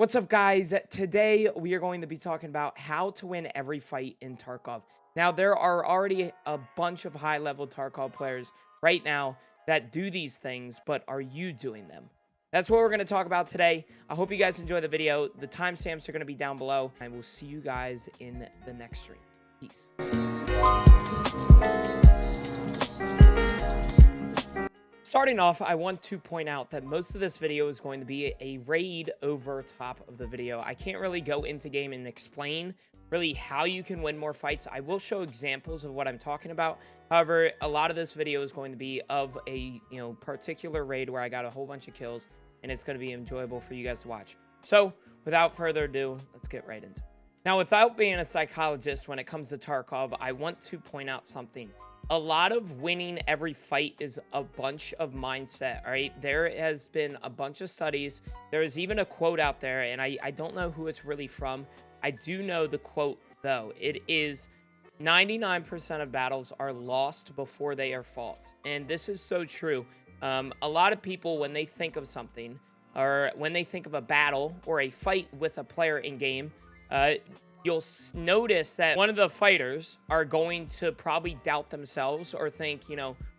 What's up, guys? Today we are going to be talking about how to win every fight in Tarkov. Now, there are already a bunch of high-level Tarkov players right now that do these things, but are you doing them? That's what we're going to talk about today. I hope you guys enjoy the video. The timestamps are going to be down below, and we'll see you guys in the next stream. Peace. Starting off, I want to point out that most of this video is going to be a raid over top of the video. I can't really go into game and explain really how you can win more fights. I will show examples of what I'm talking about. However, a lot of this video is going to be of a particular raid where I got a whole bunch of kills, and it's going to be enjoyable for you guys to watch. So, without further ado, let's get right into it. Now, without being a psychologist when it comes to Tarkov, I want to point out something. A lot of winning every fight is a bunch of mindset, all right? There has been a bunch of studies. There is even a quote out there, and I don't know who it's really from. I do know the quote, though. It is 99% of battles are lost before they are fought. And this is so true. A lot of people, when they think of something, or when they think of a battle or a fight with a player in game, you'll notice that one of the fighters are going to probably doubt themselves or think,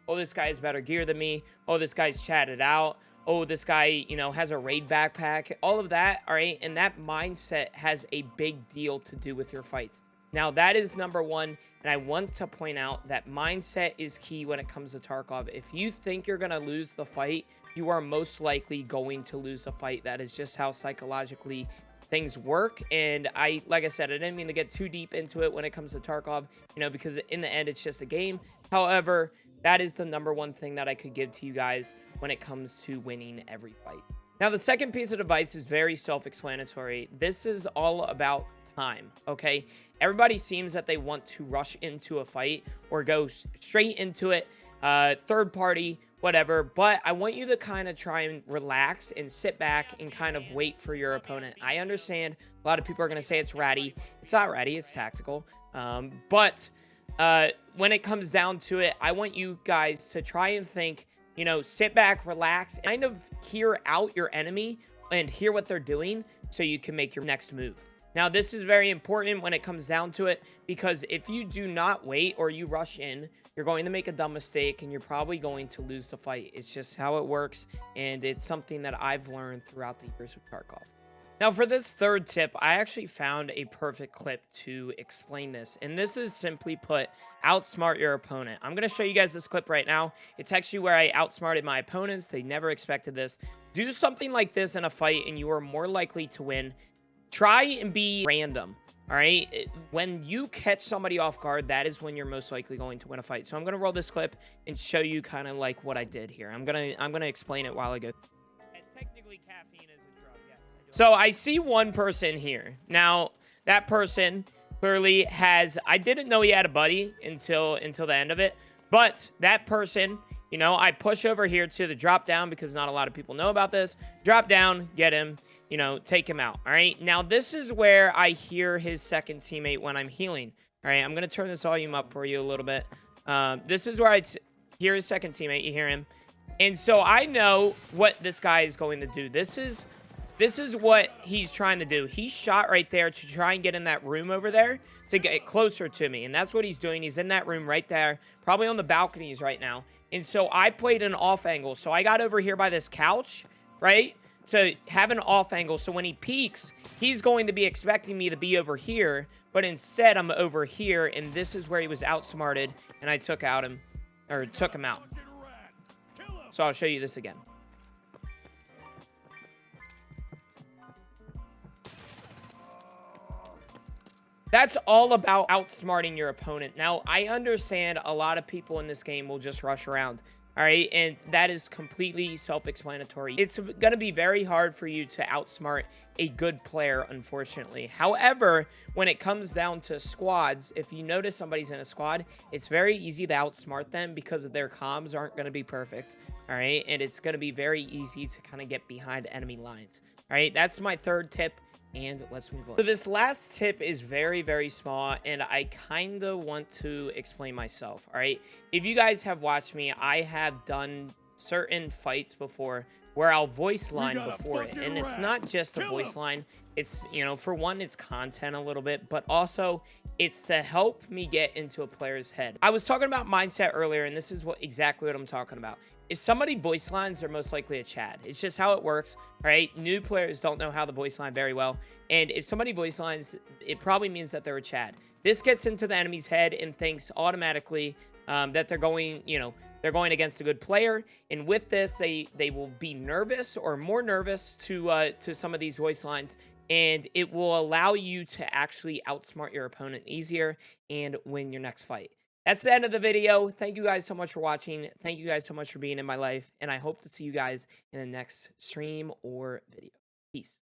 oh, this guy has better gear than me. Oh, this guy's chatted out. Oh, this guy, has a raid backpack. All of that, all right? And that mindset has a big deal to do with your fights. Now, that is number one, and I want to point out that mindset is key when it comes to Tarkov. If you think you're going to lose the fight, you are most likely going to lose the fight. That is just how psychologically things work. And like I said, I didn't mean to get too deep into it when it comes to Tarkov, because in the end, it's just a game. However, that is the number one thing that I could give to you guys when it comes to winning every fight. Now, the second piece of advice is very self-explanatory. This is all about time, okay? Everybody seems that they want to rush into a fight or go straight into it, third party, whatever, but I want you to kind of try and relax and sit back and kind of wait for your opponent. I understand a lot of people are going to say it's ratty. It's not ratty, it's tactical. But when it comes down to it, I want you guys to try and think, sit back, relax, kind of hear out your enemy and hear what they're doing so you can make your next move. Now, this is very important when it comes down to it, because if you do not wait or you rush in, you're going to make a dumb mistake and you're probably going to lose the fight. It's just how it works, and it's something that I've learned throughout the years with Tarkov. Now, for this third tip, I actually found a perfect clip to explain this, and this is simply put, outsmart your opponent. I'm going to show you guys this clip right now. It's actually where I outsmarted my opponents. They never expected this. Do something like this in a fight, and you are more likely to win. Try and be random. All right, when you catch somebody off guard, that is when you're most likely going to win a fight. So I'm gonna roll this clip and show you kind of like what I did here. I'm gonna explain it while I go. And technically, caffeine is a drug. Yes. So I see one person here. Now that person clearly has. I didn't know he had a buddy until the end of it. But that person, I push over here to the drop down because not a lot of people know about this. Drop down, get him. Take him out. All right. Now, this is where I hear his second teammate when I'm healing. All right. I'm going to turn this volume up for you a little bit. This is where I hear his second teammate. You hear him. And so I know what this guy is going to do. This is what he's trying to do. He shot right there to try and get in that room over there to get closer to me. And that's what he's doing. He's in that room right there, probably on the balconies right now. And so I played an off angle. So I got over here by this couch, right? To have an off angle, so when he peeks, he's going to be expecting me to be over here, but instead I'm over here, and this is where he was outsmarted, and I took him out. So I'll show you this again. That's all about outsmarting your opponent. Now, I understand a lot of people in this game will just rush around. All right, and that is completely self-explanatory. It's going to be very hard for you to outsmart a good player, unfortunately. However, when it comes down to squads, if you notice somebody's in a squad, it's very easy to outsmart them because their comms aren't going to be perfect. All right, and it's going to be very easy to kind of get behind enemy lines. All right, that's my third tip. And let's move on. So this last tip is very, very small, and I kind of want to explain myself, all right? If you guys have watched me, I have done certain fights before where I'll voice We line got a before it. fucking And it's rat. not just a Kill voice him. line. It's, you know, for one, it's content a little bit, but also it's to help me get into a player's head. I was talking about mindset earlier, and this is exactly what I'm talking about. If somebody voice lines, they're most likely a Chad. It's just how it works, right? New players don't know how to voice line very well. And if somebody voice lines, it probably means that they're a Chad. This gets into the enemy's head and thinks automatically that they're going, you know, they're going against a good player. And with this, they will be nervous or more nervous to some of these voice lines. And it will allow you to actually outsmart your opponent easier and win your next fight. That's the end of the video. Thank you guys so much for watching. Thank you guys so much for being in my life. And I hope to see you guys in the next stream or video. Peace.